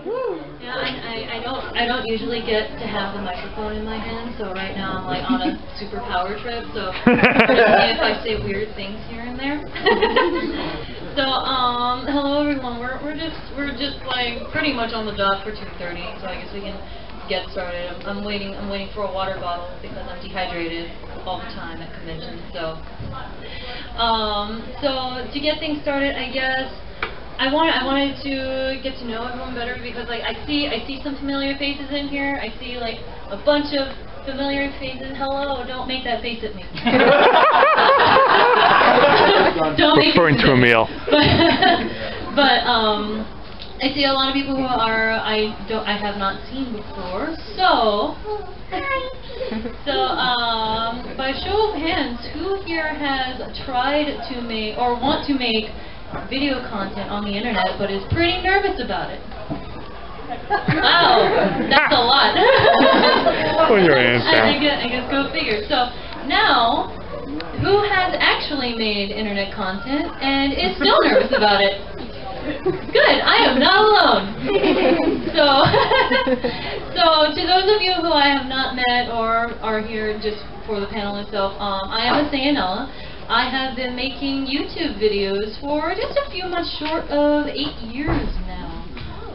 Yeah, I don't usually get to have the microphone in my hand, so right now I'm like on a super power trip, so if I say weird things here and there. So hello everyone. We're just like pretty much on the dot for 2:30, so I guess we can get started. I'm waiting for a water bottle because I'm dehydrated all the time at conventions. So to get things started, I guess I wanted to get to know everyone better because like I see some familiar faces in here. I see like a bunch of familiar faces. Hello, don't make that face at me. Don't make referring to a meal. But I see a lot of people who I have not seen before. So by show of hands, who here has tried to make or want to make video content on the internet but is pretty nervous about it? Wow, that's a lot. Put your hands down. I guess go figure. So now, who has actually made internet content and is still nervous about it? Good, I am not alone. So to those of you who I have not met or are here just for the panel itself, I am MasaeAnela. I have been making YouTube videos for just a few months short of 8 years now.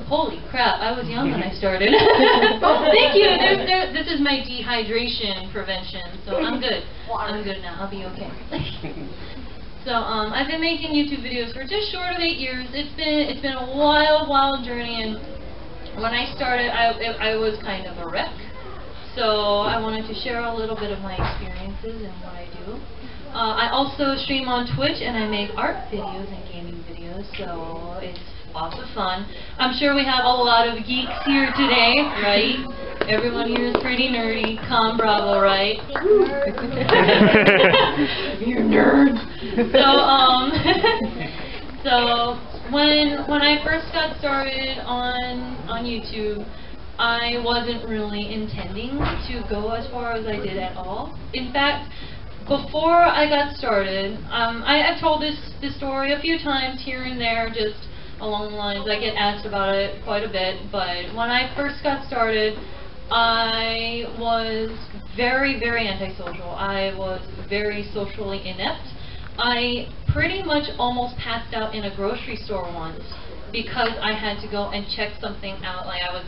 Holy crap, I was young when I started. Thank you. This is my dehydration prevention, so I'm good. I'm good now. I'll be okay. So I've been making YouTube videos for just short of 8 years. It's been a wild journey, and when I started, I was kind of a wreck. So I wanted to share a little bit of my experiences and what I do. I also stream on Twitch, and I make art videos and gaming videos, so it's lots of fun. I'm sure we have a lot of geeks here today, right? Everyone here is pretty nerdy. ConBravo, right? You're nerds. So when I first got started on YouTube, I wasn't really intending to go as far as I did at all. In fact, before I got started, I've told this story a few times here and there, just along the lines. I get asked about it quite a bit, but when I first got started, I was very antisocial. I was very socially inept. I pretty much almost passed out in a grocery store once because I had to go and check something out. Like I was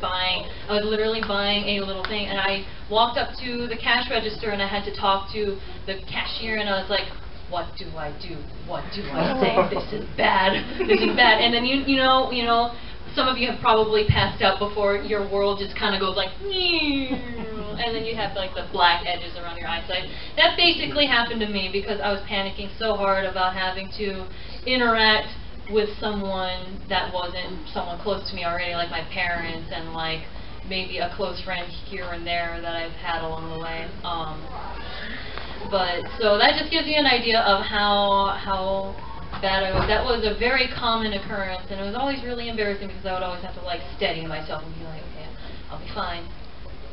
literally buying a little thing, and I walked up to the cash register and I had to talk to the cashier, and I was like, what do I do? What do I say? This is bad. This is bad. And then you know, some of you have probably passed out before. Your world just kind of goes like, and then you have like the black edges around your eyesight. That basically happened to me because I was panicking so hard about having to interact with someone that wasn't someone close to me already, like my parents and like maybe a close friend here and there that I've had along the way. But so that just gives you an idea of how bad I was. That was a very common occurrence, and it was always really embarrassing because I would always have to like steady myself and be like, okay, I'll be fine.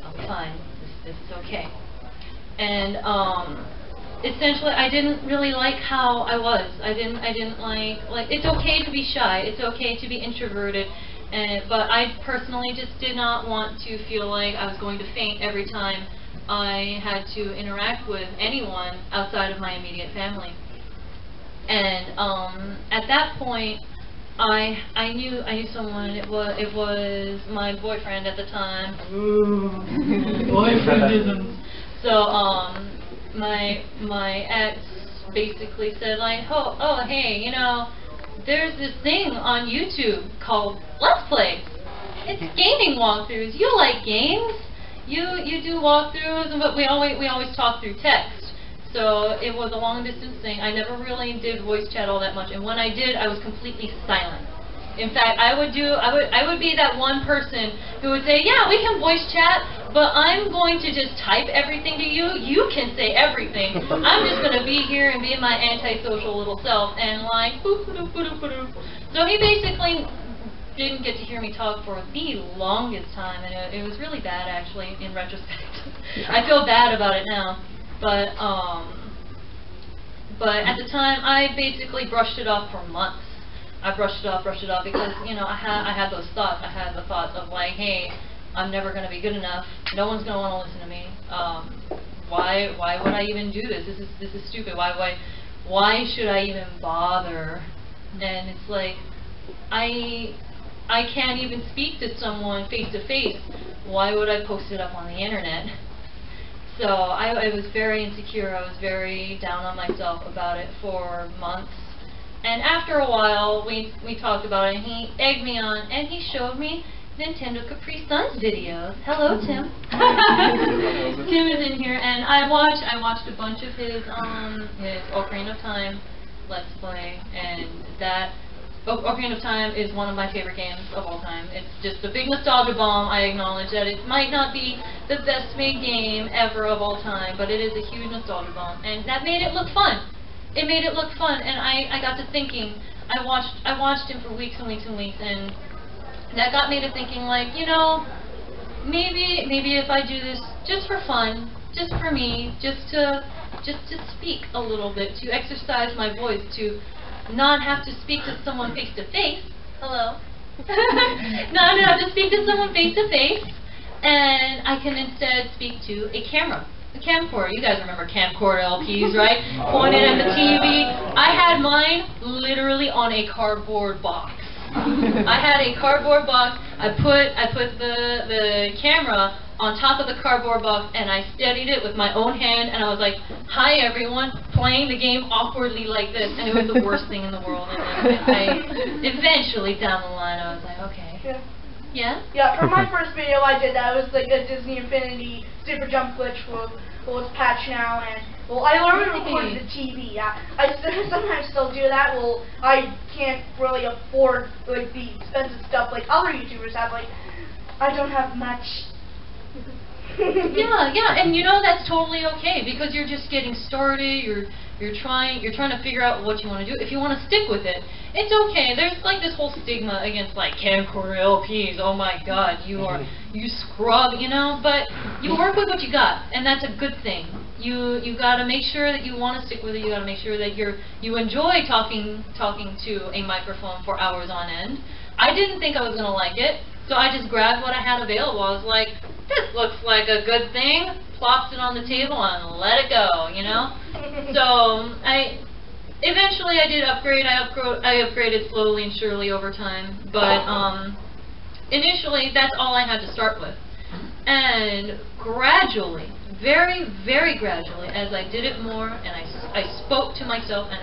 I'll be fine. This is okay. And essentially, I didn't really like how I was. I didn't like it's okay to be shy. It's okay to be introverted. But I personally just did not want to feel like I was going to faint every time I had to interact with anyone outside of my immediate family. And at that point, I knew someone. It was my boyfriend at the time. Ooh, boyfriendism. So my ex basically said like, oh hey, you know, there's this thing on YouTube called Let's Play. It's gaming walkthroughs. You like games? You do walkthroughs, but we always talk through text. So it was a long distance thing. I never really did voice chat all that much, and when I did, I was completely silent. In fact, I would be that one person who would say, yeah, we can voice chat, but I'm going to just type everything to you. You can say everything. I'm just going to be here and be my antisocial little self and like boop, boop, boop, boop, boop. So he basically didn't get to hear me talk for the longest time, and it was really bad actually in retrospect. I feel bad about it now, but at the time I basically brushed it off for months. I brushed it off because, you know, I had those thoughts. I had the thoughts of like, hey, I'm never going to be good enough. No one's going to want to listen to me. Why would I even do this? This is stupid. Why should I even bother? And it's like, I can't even speak to someone face to face. Why would I post it up on the internet? So I was very insecure. I was very down on myself about it for months. And after a while, we talked about it, and he egged me on, and he showed me Nintendo Capri Sun's videos. Hello, Tim. Tim is in here, and I watched a bunch of his Ocarina of Time Let's Play, and that Ocarina of Time is one of my favorite games of all time. It's just a big nostalgia bomb. I acknowledge that it might not be the best made game ever of all time, but it is a huge nostalgia bomb, and that made it look fun. It made it look fun, and I got to thinking. I watched him for weeks and weeks and weeks, and that got me to thinking, like, you know, maybe if I do this just for fun, just for me, just to speak a little bit, to exercise my voice, to not have to speak to someone face to face. Hello. Not have to speak to someone face to face, and I can instead speak to a camera. A camcorder. You guys remember camcorder LPs, right? Pointed at the TV. I had mine literally on a cardboard box. I had a cardboard box. I put the camera on top of the cardboard box, and I steadied it with my own hand, and I was like, "Hi everyone," playing the game awkwardly like this, and it was the worst thing in the world. And I eventually down the line, I was like, okay. Yeah. Yeah? Yeah, for my first video I did that. It was like a Disney Infinity super jump glitch well, it's patched now, and well, I learned to record the TV. Yeah, I sometimes still do that. Well, I can't really afford like the expensive stuff like other YouTubers have. Like, I don't have much. Yeah, and you know that's totally okay because you're just getting started. You're trying to figure out what you want to do. If you want to stick with it, it's okay. There's like this whole stigma against like camcorder LPs. Oh my God, you scrub, you know. But you work with what you got, and that's a good thing. You got to make sure that you want to stick with it. You got to make sure that you enjoy talking to a microphone for hours on end. I didn't think I was gonna like it, so I just grabbed what I had available. I was like, this looks like a good thing. Plopped it on the table and let it go, you know? So eventually I did upgrade. I upgraded slowly and surely over time, but initially that's all I had to start with. And gradually, very, very gradually, as I did it more and I spoke to myself, and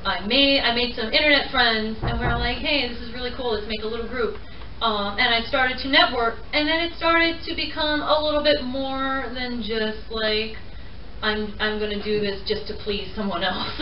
I made some internet friends, and we were like, hey, this is really cool, let's make a little group. And I started to network, and then it started to become a little bit more than just like, I'm going to do this just to please someone else.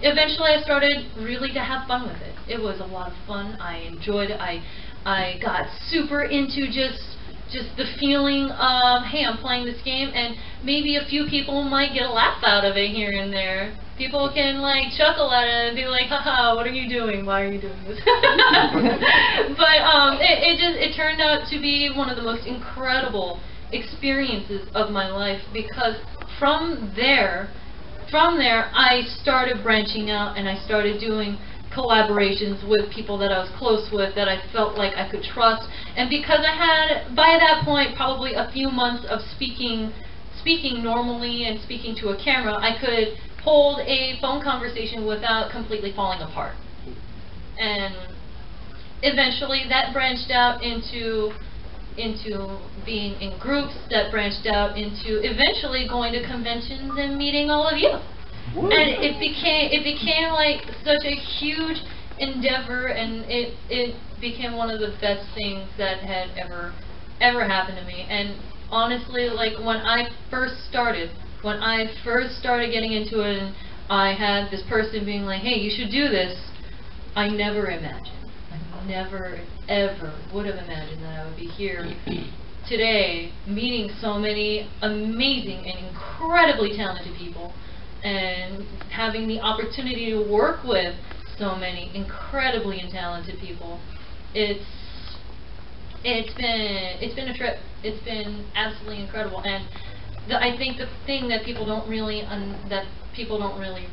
Eventually I started really to have fun with it. It was a lot of fun. I enjoyed it. I got super into just the feeling of, hey, I'm playing this game, and maybe a few people might get a laugh out of it here and there. People can like chuckle at it and be like, haha, what are you doing? Why are you doing this? But it turned out to be one of the most incredible experiences of my life, because from there I started branching out, and I started doing collaborations with people that I was close with, that I felt like I could trust. And because I had, by that point, probably a few months of speaking normally and speaking to a camera, I could hold a phone conversation without completely falling apart. And eventually that branched out into being in groups, that branched out into eventually going to conventions and meeting all of you. Woo. And it became like such a huge endeavor, and it became one of the best things that had ever happened to me. And honestly, like when I first started getting into it, and I had this person being like, hey, you should do this, I never imagined. I never, ever would have imagined that I would be here today, meeting so many amazing and incredibly talented people, and having the opportunity to work with so many incredibly talented people. It's been a trip. It's been absolutely incredible. And I think the thing that people don't really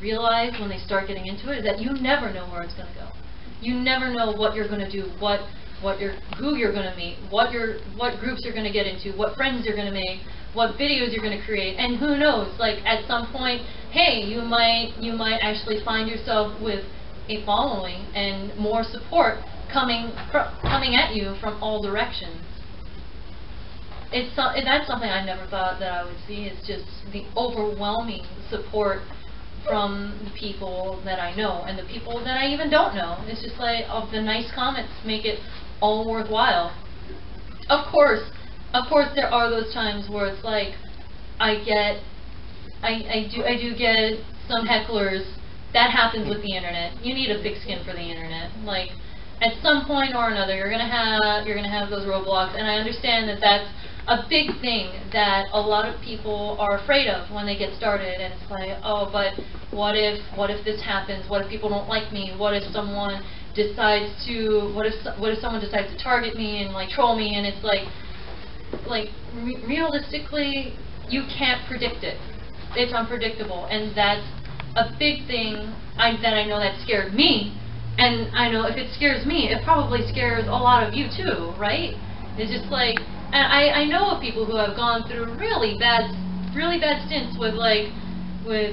realize when they start getting into it is that you never know where it's going to go. You never know what you're going to do, who you're going to meet, what groups you're going to get into, what friends you're going to make, what videos you're going to create, and who knows? Like at some point, hey, you might actually find yourself with a following and more support coming at you from all directions. That's something I never thought that I would see. It's just the overwhelming support from the people that I know and the people that I even don't know. It's just like, the nice comments make it all worthwhile. Of course there are those times where it's like I do get some hecklers. That happens with the internet. You need a thick skin for the internet. Like at some point or another, you're gonna have those roadblocks, and I understand that that's a big thing that a lot of people are afraid of when they get started. And it's like, oh, but what if this happens? What if people don't like me? What if someone decides to target me and like troll me? And it's like realistically, you can't predict it. It's unpredictable, and that's a big thing that I know that scared me. And I know if it scares me, it probably scares a lot of you too, right? It's just like, and I know of people who have gone through really bad stints with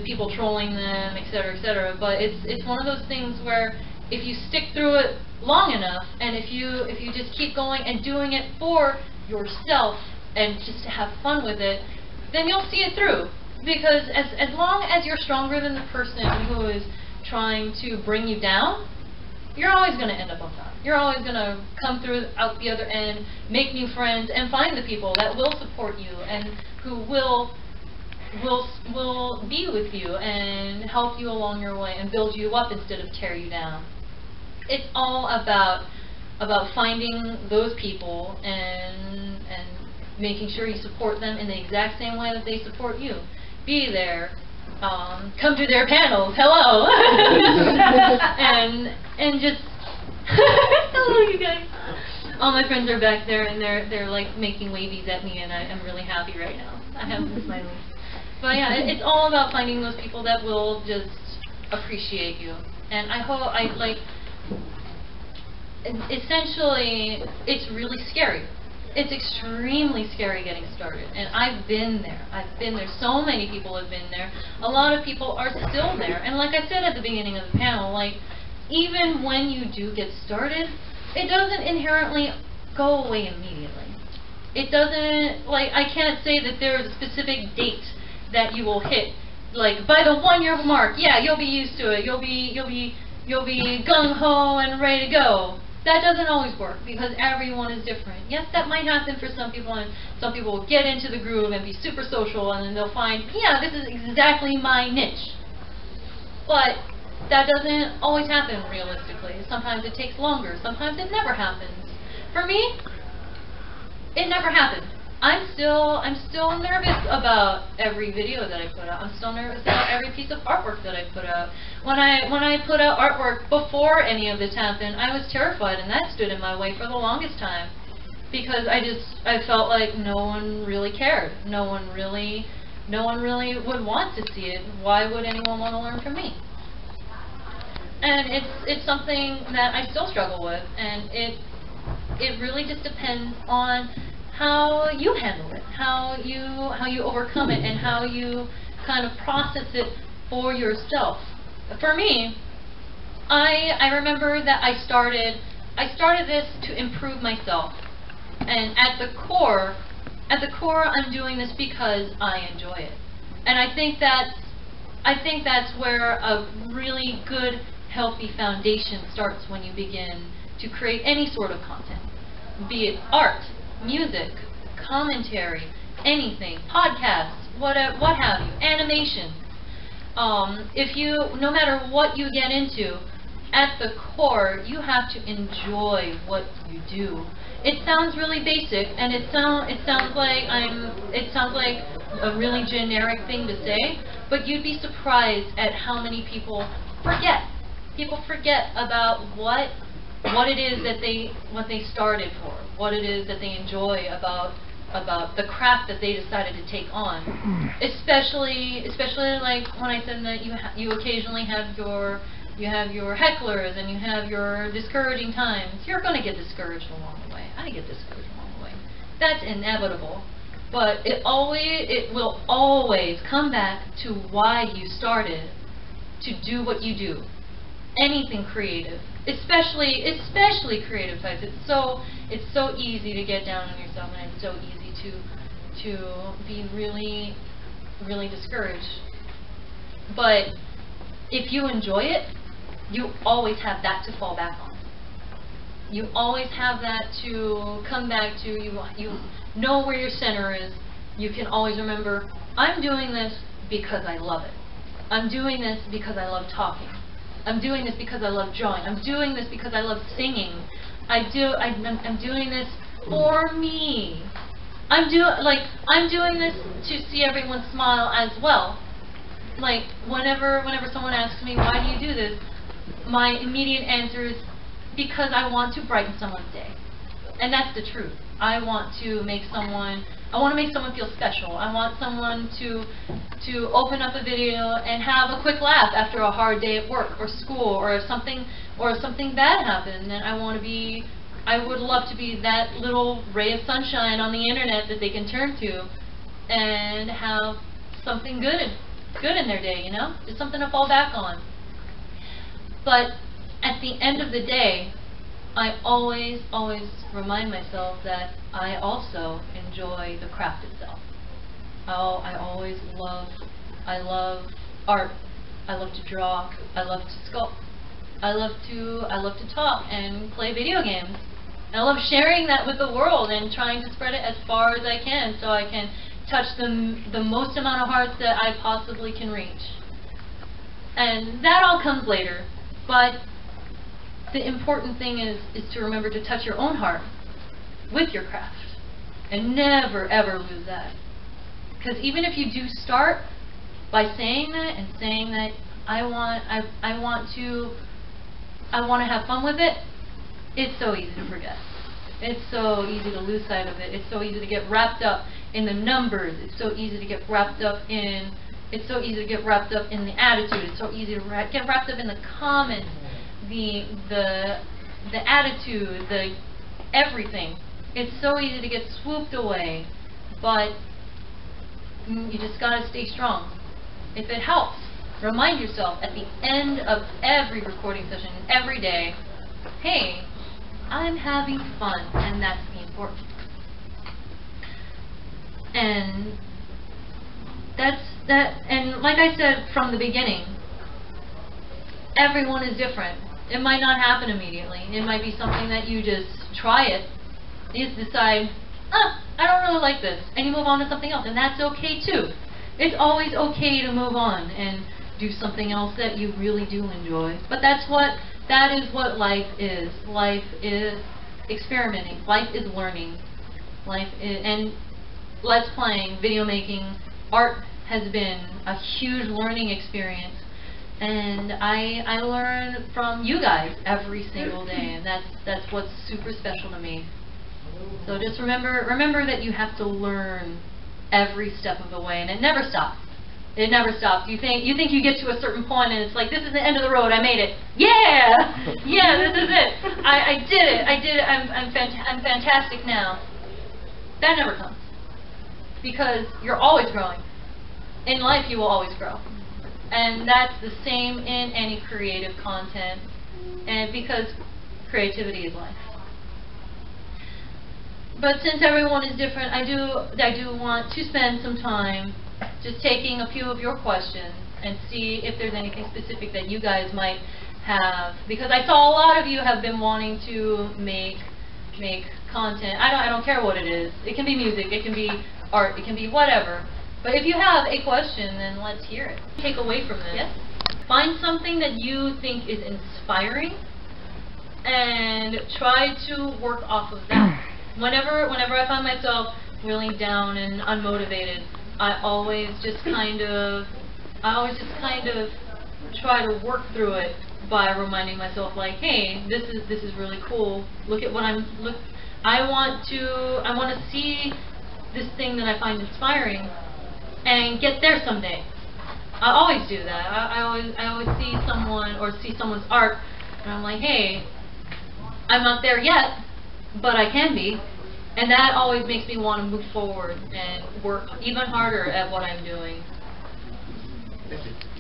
people trolling them, etc., etc. But it's one of those things where if you stick through it long enough, and if you just keep going and doing it for yourself and just to have fun with it, then you'll see it through. Because as long as you're stronger than the person who is trying to bring you down, you're always going to end up on top. You're always going to come through out the other end, make new friends, and find the people that will support you and who will be with you and help you along your way and build you up instead of tear you down. It's all about finding those people and making sure you support them in the exact same way that they support you. Be there. Come to their panels. Hello. and just hello, you guys. All my friends are back there, and they're like making wavies at me, and I'm really happy right now. I have some smileys. But yeah, it's all about finding those people that will just appreciate you. And I hope essentially, it's really scary. It's extremely scary getting started, and I've been there. So many people have been there. A lot of people are still there. And like I said at the beginning of the panel, like even when you do get started, it doesn't inherently go away immediately. It doesn't, like, I can't say that there is a specific date that you will hit. Like by the 1-year mark, yeah, you'll be used to it. You'll be gung ho and ready to go. That doesn't always work because everyone is different. Yes, that might happen for some people, and some people will get into the groove and be super social, and then they'll find, yeah, this is exactly my niche. But that doesn't always happen realistically. Sometimes it takes longer. Sometimes it never happens. For me, it never happened. I'm still nervous about every video that I put out. I'm still nervous about every piece of artwork that I put out. When I put out artwork before any of this happened, I was terrified, and that stood in my way for the longest time because I felt like no one really cared. No one really would want to see it. Why would anyone want to learn from me? And it's something that I still struggle with, and it really just depends on how you handle it, how you overcome it, and how you kind of process it for yourself. For me, I remember that I started this to improve myself, and at the core, I'm doing this because I enjoy it, and I think that's where a really good, healthy foundation starts when you begin to create any sort of content, be it art, music, commentary, anything, podcasts, what have you, animation. No matter what you get into, at the core, you have to enjoy what you do. It sounds really basic, and it sounds like a really generic thing to say, but you'd be surprised at how many people forget. People forget about what it is that they started for, what it is that they enjoy about about the craft that they decided to take on. Especially like when I said that you occasionally have your hecklers and you have your discouraging times. You're going to get discouraged along the way. I get discouraged along the way. That's inevitable. But it will always come back to why you started to do what you do. Anything creative, especially creative types. It's so easy to get down on yourself, and it's so easy to be really, really discouraged. But if you enjoy it, you always have that to fall back on. You always have that to come back to. You know where your center is. You can always remember, I'm doing this because I love it. I'm doing this because I love talking. I'm doing this because I love drawing. I'm doing this because I love singing. I'm doing this for me. I'm doing this to see everyone smile as well. Like whenever someone asks me, why do you do this? My immediate answer is because I want to brighten someone's day. And that's the truth. I want to make someone feel special. I want someone to open up a video and have a quick laugh after a hard day at work or school, or if something bad happened. And I would love to be that little ray of sunshine on the internet that they can turn to and have something good in their day, you know? Just something to fall back on. But at the end of the day, I always remind myself that I also enjoy the craft itself. I love art. I love to draw. I love to sculpt. I love to talk and play video games. And I love sharing that with the world and trying to spread it as far as I can, so I can touch the most amount of hearts that I possibly can reach. And that all comes later, but the important thing is to remember to touch your own heart with your craft, and never ever lose that. Because even if you do start by saying that I want to have fun with it, it's so easy to forget. It's so easy to lose sight of it. It's so easy to get wrapped up in the numbers. It's so easy to get wrapped up in the attitude. It's so easy to get wrapped up in the comments, the attitude, the everything. It's so easy to get swooped away, but you just gotta stay strong. If it helps, remind yourself at the end of every recording session, every day, hey, I'm having fun, and that's the important. And and like I said from the beginning, everyone is different. It might not happen immediately. It might be something that you just try it. You just decide, I don't really like this, and you move on to something else, and that's okay too. It's always okay to move on and do something else that you really do enjoy. But that is what life is. Life is experimenting. Life is learning. And let's playing, video making, art has been a huge learning experience. And I learn from you guys every single day, and that's what's super special to me. So just remember that you have to learn every step of the way, and it never stops. It never stops. You think you get to a certain point, and it's like, this is the end of the road. I made it. Yeah, yeah, this is it. I did it. I'm fantastic now. That never comes, because you're always growing. In life, you will always grow. And that's the same in any creative content, and because creativity is life. But since everyone is different, I do want to spend some time just taking a few of your questions and see if there's anything specific that you guys might have, because I saw a lot of you have been wanting to make content. I don't care what it is. It can be music, it can be art, it can be whatever. But if you have a question, then let's hear it. Take away from this. Yes? Find something that you think is inspiring and try to work off of that. Whenever I find myself really down and unmotivated, I always just kind of try to work through it by reminding myself, like, hey, this is really cool. Look at what I want to see this thing that I find inspiring and get there someday. I always do that. I always see someone or see someone's art, and I'm like, hey, I'm not there yet, but I can be. And that always makes me want to move forward and work even harder at what I'm doing.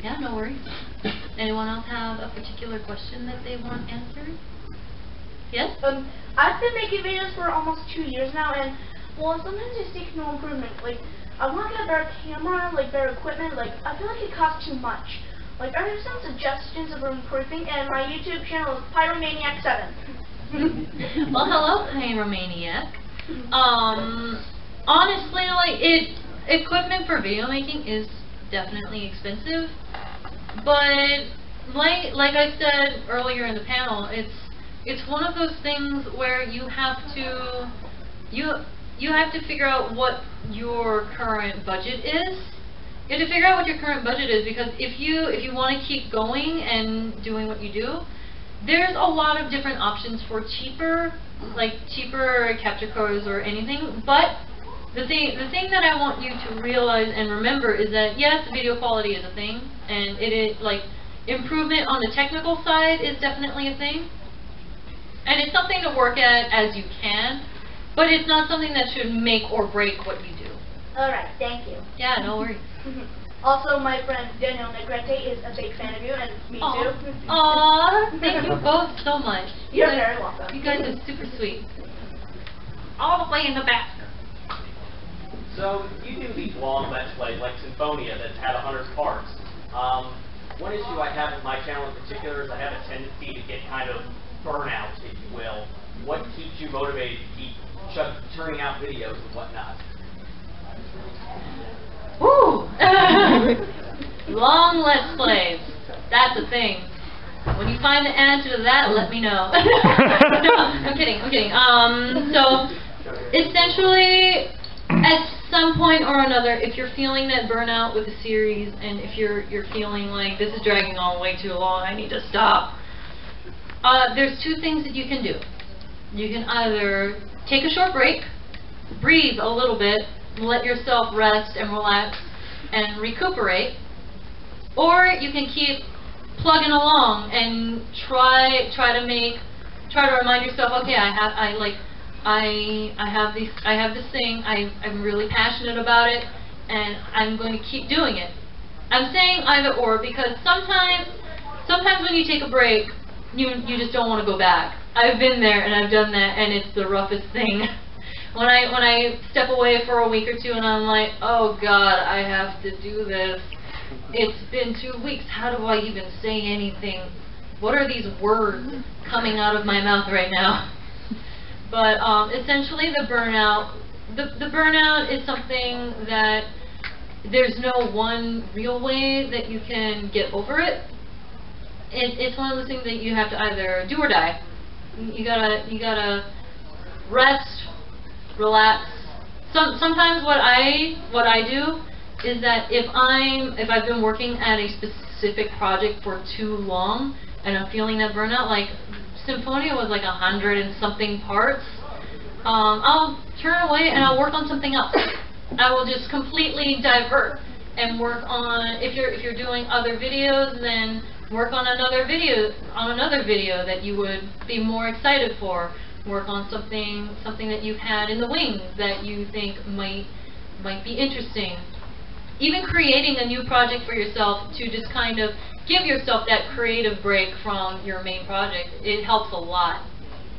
Yeah, no worries. Anyone else have a particular question that they want answered? Yes? I've been making videos for almost 2 years now, and well, sometimes I seek no improvement. Like, I want to get a better camera, like better equipment. Like, I feel like it costs too much. Like, are there some suggestions of improving? And my YouTube channel is Pyromaniac7. Well, hello, Pyromaniac. Honestly, like, equipment for video making is definitely expensive, but like I said earlier in the panel, it's one of those things where you have to figure out what your current budget is. You have to figure out what your current budget is, because if you want to keep going and doing what you do, there's a lot of different options for cheaper capture cards or anything. But the thing that I want you to realize and remember is that yes, video quality is a thing, and it is like improvement on the technical side is definitely a thing, and it's something to work at as you can, but it's not something that should make or break what you do. Alright, thank you. Yeah, no worries. Also, my friend Daniel Negrete is a big fan of you, and me too. Aww, thank you both so much. You're very welcome. You guys are super sweet. All the way in the back. So, you do these long Let's Plays, like Symphonia, that's had 100 parts. One issue I have with my channel in particular is I have a tendency to get kind of burnout, if you will. What keeps you motivated to keep turning out videos and whatnot? Woo! Long Let's Plays. That's a thing. When you find the answer to that, let me know. No, I'm kidding. So, essentially, at some point or another, if you're feeling that burnout with a series, and if you're feeling like this is dragging on way too long, I need to stop, there's two things that you can do. You can either take a short break, breathe a little bit, let yourself rest and relax and recuperate, or you can keep plugging along and try to remind yourself, okay, I have this thing, I'm really passionate about it, and I'm going to keep doing it. I'm saying either or because sometimes when you take a break, you just don't want to go back. I've been there and I've done that, and it's the roughest thing. When I step away for a week or two and I'm like, oh God, I have to do this. It's been 2 weeks. How do I even say anything? What are these words coming out of my mouth right now? But essentially, the burnout is something that there's no one real way that you can get over it. It's one of those things that you have to either do or die. You gotta rest, relax. Sometimes what I do is that if I've been working at a specific project for too long and I'm feeling that burnout, like Symphonia was like 100 and something parts, I'll turn away and I'll work on something else. I will just completely divert and work on, if you're doing other videos, then work on another video that you would be more excited for. Work on something that you've had in the wings that you think might be interesting. Even creating a new project for yourself to just kind of give yourself that creative break from your main project, it helps a lot.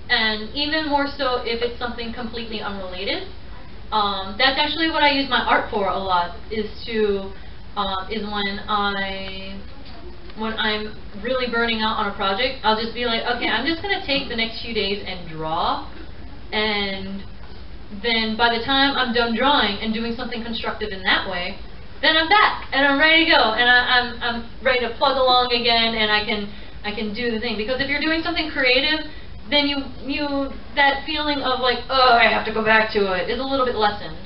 And even more so if it's something completely unrelated. That's actually what I use my art for a lot, is when I'm really burning out on a project, I'll just be like, okay, I'm just going to take the next few days and draw, and then by the time I'm done drawing and doing something constructive in that way, then I'm back and I'm ready to go, and I'm ready to plug along again, and I can do the thing. Because if you're doing something creative, then that feeling of like, oh, I have to go back to it, is a little bit lessened.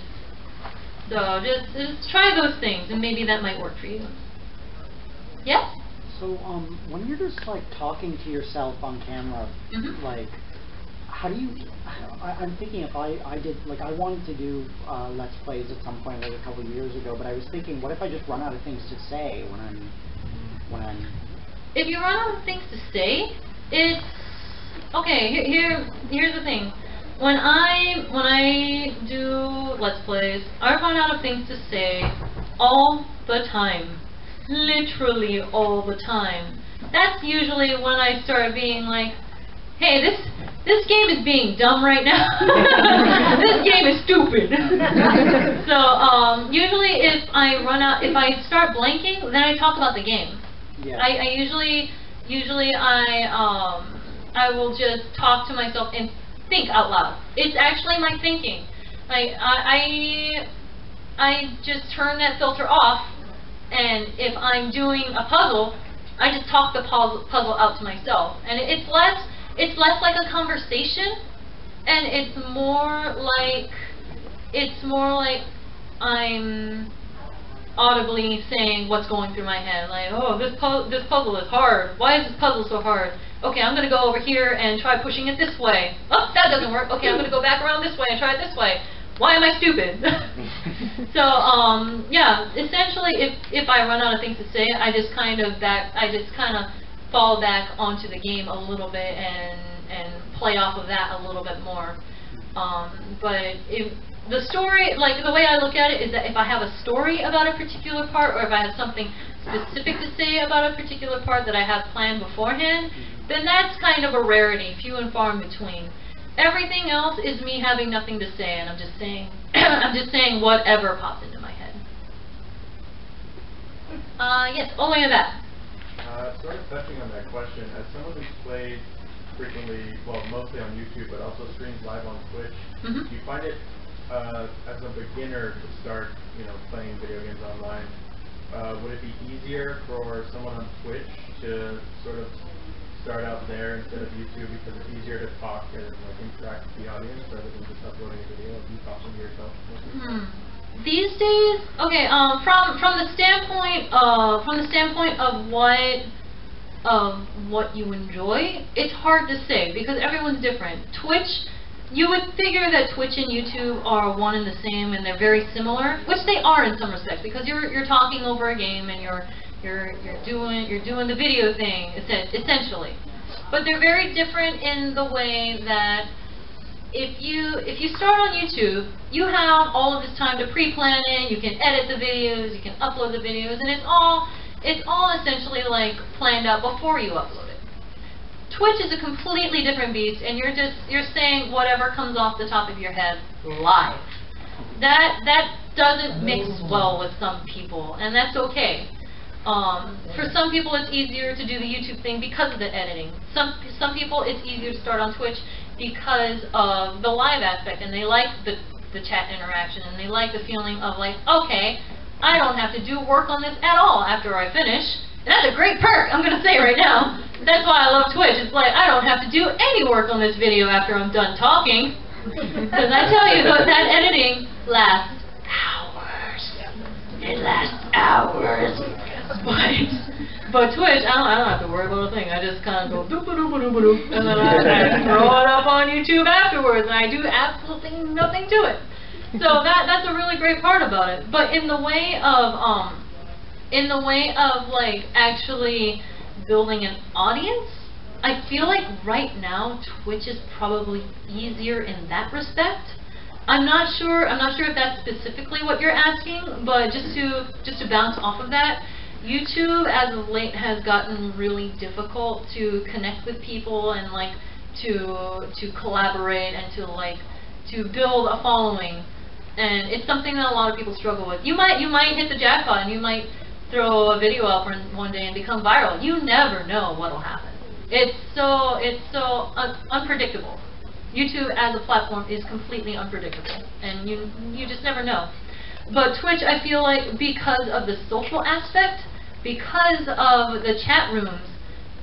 So just try those things, and maybe that might work for you. Yeah? So, when you're just like talking to yourself on camera, like, how do you? I'm thinking if I did, like, I wanted to do Let's Plays at some point, like a couple of years ago, but I was thinking, what if I just run out of things to say when I'm If you run out of things to say, it's okay. Here's the thing. When I do Let's Plays, I run out of things to say all the time, literally all the time. That's usually when I start being like, hey, this game is being dumb right now. This game is stupid. So usually if I start blanking, then I talk about the game. Yeah. I usually I will just talk to myself and think out loud. It's actually my thinking. Like I just turn that filter off, and if I'm doing a puzzle, I just talk the puzzle out to myself, and it's less like a conversation, and it's more like I'm audibly saying what's going through my head, like, oh, this puzzle is hard. Why is this puzzle so hard? Okay, I'm going to go over here and try pushing it this way. Oh, that doesn't work. Okay, I'm going to go back around this way and try it this way. Why am I stupid? So, yeah, essentially, if I run out of things to say, I just kind of fall back onto the game a little bit and play off of that a little bit more. But if the story, like the way I look at it is that if I have a story about a particular part, or if I have something specific to say about a particular part that I have planned beforehand, then that's kind of a rarity, few and far in between. Everything else is me having nothing to say, and I'm just saying, whatever pops into my head. Yes, only that. Sort of touching on that question, as someone who's played frequently, well, mostly on YouTube, but also streams live on Twitch, do you find it, as a beginner to start, playing video games online, would it be easier for someone on Twitch to sort of start out there instead of YouTube because it's easier to talk and interact with the audience rather than just uploading a video of you talking to yourself? These days, okay, from the standpoint of what you enjoy, it's hard to say because everyone's different. Twitch, you would figure that Twitch and YouTube are one and the same, and they're very similar, which they are in some respects because you're talking over a game and you're doing the video thing essentially. But they're very different in the way that if you start on YouTube, you have all of this time to pre-plan it, you can edit the videos, you can upload the videos, and it's all essentially like planned out before you upload it. Twitch is a completely different beast, and you're saying whatever comes off the top of your head live. That doesn't mix well with some people, and that's okay. For some people it's easier to do the YouTube thing because of the editing. Some people it's easier to start on Twitch because of the live aspect, and they like the chat interaction, and they like the feeling of like, okay, I don't have to do work on this at all after I finish. And that's a great perk, I'm going to say right now. That's why I love Twitch. It's like, I don't have to do any work on this video after I'm done talking. Because I tell you, that editing lasts hours. It lasts hours. But Twitch, I don't have to worry about a thing. I just kind of go doop-a-doop-a-doop-a-doop, and then I throw it up on YouTube afterwards, and I do absolutely nothing to it. So that's a really great part about it. But in the way of like actually building an audience, I feel like right now Twitch is probably easier in that respect. I'm not sure if that's specifically what you're asking, but just to bounce off of that, YouTube as of late has gotten really difficult to connect with people and like to collaborate and to build a following. And it's something that a lot of people struggle with. You might hit the jackpot and you might throw a video up one day and become viral. You never know what'll happen. It's so unpredictable. YouTube as a platform is completely unpredictable, and you just never know. But Twitch, I feel like because of the social aspect, because of the chat rooms,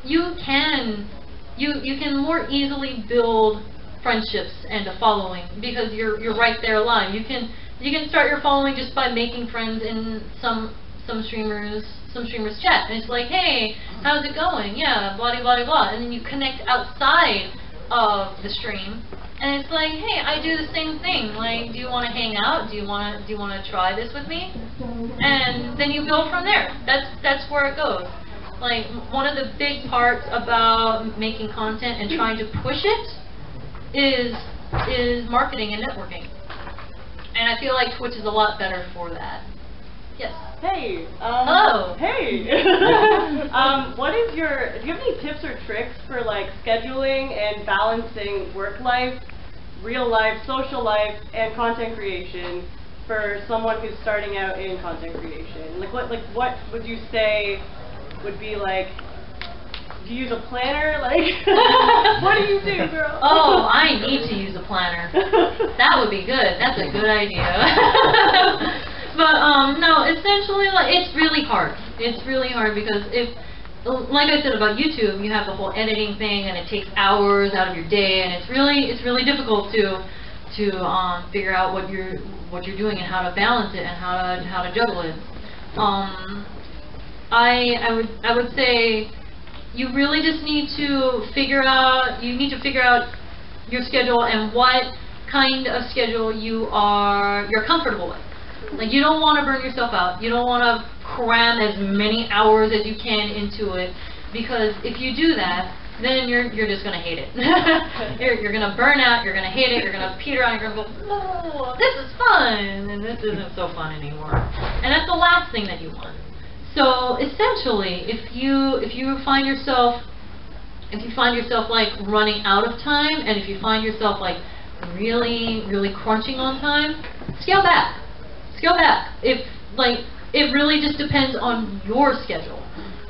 you can more easily build friendships and a following because you're right there live. You can start your following just by making friends in some streamers chat, and it's like, hey, how's it going? Yeah, blah blah blah blah, and then you connect outside of the stream, and it's like, hey, I do the same thing. Like, do you want to hang out? Do you want to try this with me? And then you build from there. That's where it goes. Like, one of the big parts about making content and trying to push it is marketing and networking. And I feel like Twitch is a lot better for that. Yes. Hey. Hello. Hey. What is your? Do you have any tips or tricks for like scheduling and balancing work life, real life, social life, and content creation for someone who's starting out in content creation? Like what would you say would be like? Do you use a planner? Like, what do you do, girl? Oh, I need to use a planner. That would be good. That's a good idea. But no, essentially, like, it's really hard. It's really hard because like I said about YouTube, you have the whole editing thing, and it takes hours out of your day, and it's really difficult to figure out what you're doing and how to balance it and how to juggle it. I would say you really just need to figure out your schedule and what kind of schedule you're comfortable with. Like, you don't want to burn yourself out. You don't want to cram as many hours as you can into it, because if you do that, then you're just going to hate it. you're going to burn out, you're going to hate it, you're going to peter out, you're going to go, no, this is fun, and this isn't so fun anymore. And that's the last thing that you want. So essentially, if you find yourself like running out of time, and if you find yourself like really crunching on time, scale back. Scale back. It really just depends on your schedule.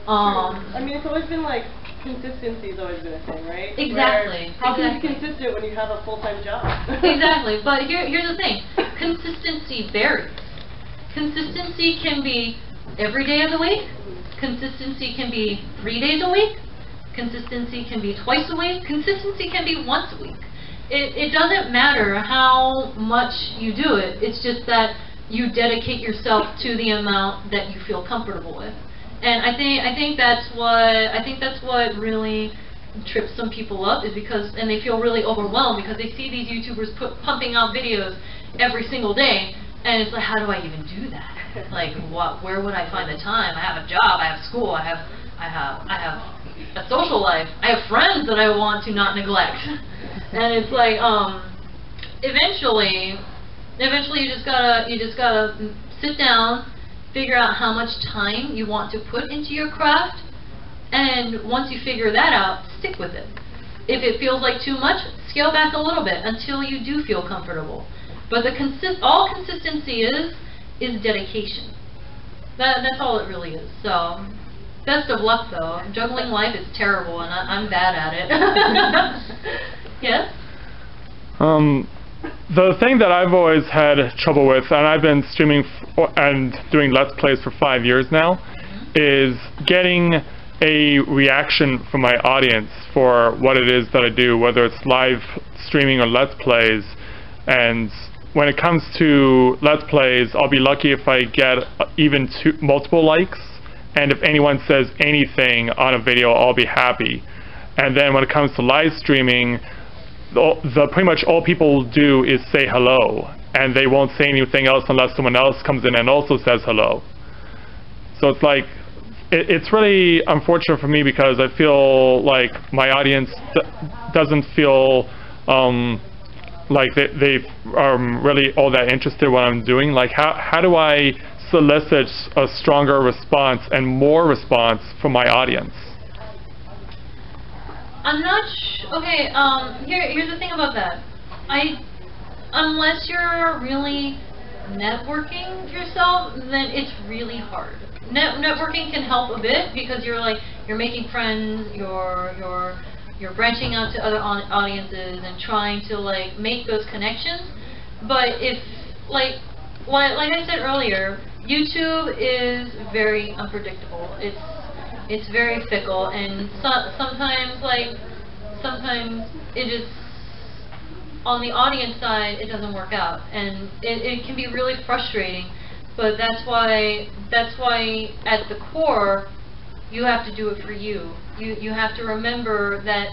I mean, it's always been like consistency's always been a thing, right? Exactly. Where how can you be consistent when you have a full-time job? Exactly. But here's the thing. Consistency varies. Consistency can be every day of the week. Consistency can be 3 days a week. Consistency can be twice a week. Consistency can be once a week. It doesn't matter how much you do it. It's just that you dedicate yourself to the amount that you feel comfortable with. And I think that's what really trips some people up, is because, and they feel really overwhelmed because they see these YouTubers pumping out videos every single day, and it's like, how do I even do that? Like, where would I find the time? I have a job, I have school, I have a social life, I have friends that I want to not neglect. And it's like, eventually you just gotta sit down, figure out how much time you want to put into your craft, and once you figure that out, stick with it. If it feels like too much, scale back a little bit until you do feel comfortable. But all consistency is dedication. That's all it really is. So, best of luck though. Juggling life is terrible, and I'm bad at it. Yes? The thing that I've always had trouble with, and I've been streaming and doing Let's Plays for 5 years now, is getting a reaction from my audience for what it is that I do, whether it's live streaming or Let's Plays. And when it comes to Let's Plays, I'll be lucky if I get even multiple likes, and if anyone says anything on a video, I'll be happy. And then when it comes to live streaming, pretty much all people do is say hello, and they won't say anything else unless someone else comes in and also says hello. So it's like, it's really unfortunate for me, because I feel like my audience doesn't feel like they are really all that interested in what I'm doing. Like, how do I solicit a stronger response and more response from my audience? I'm not okay, here's the thing about that. Unless you're really networking yourself, then it's really hard. Networking can help a bit, because you're making friends, you're branching out to other audiences and trying to like make those connections. But if like I said earlier, YouTube is very unpredictable. It's very fickle, and sometimes it just, on the audience side, it doesn't work out, and it can be really frustrating. But that's why at the core, you have to do it for you. You have to remember that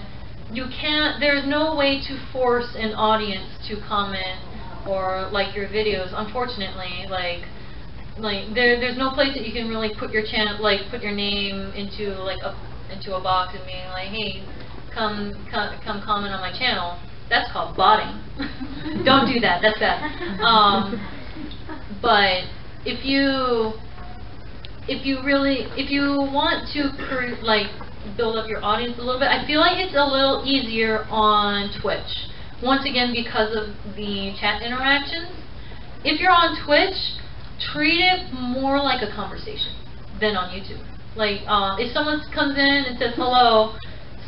you can't, there's no way to force an audience to comment or like your videos, unfortunately. Like there's no place that you can really put your channel, like put your name into like into a box and being like, hey, come comment on my channel. That's called botting. Don't do that. That's bad. But if you want to like build up your audience a little bit, I feel like it's a little easier on Twitch. Once again, because of the chat interactions. If you're on Twitch, treat it more like a conversation than on YouTube. Like, if someone comes in and says hello,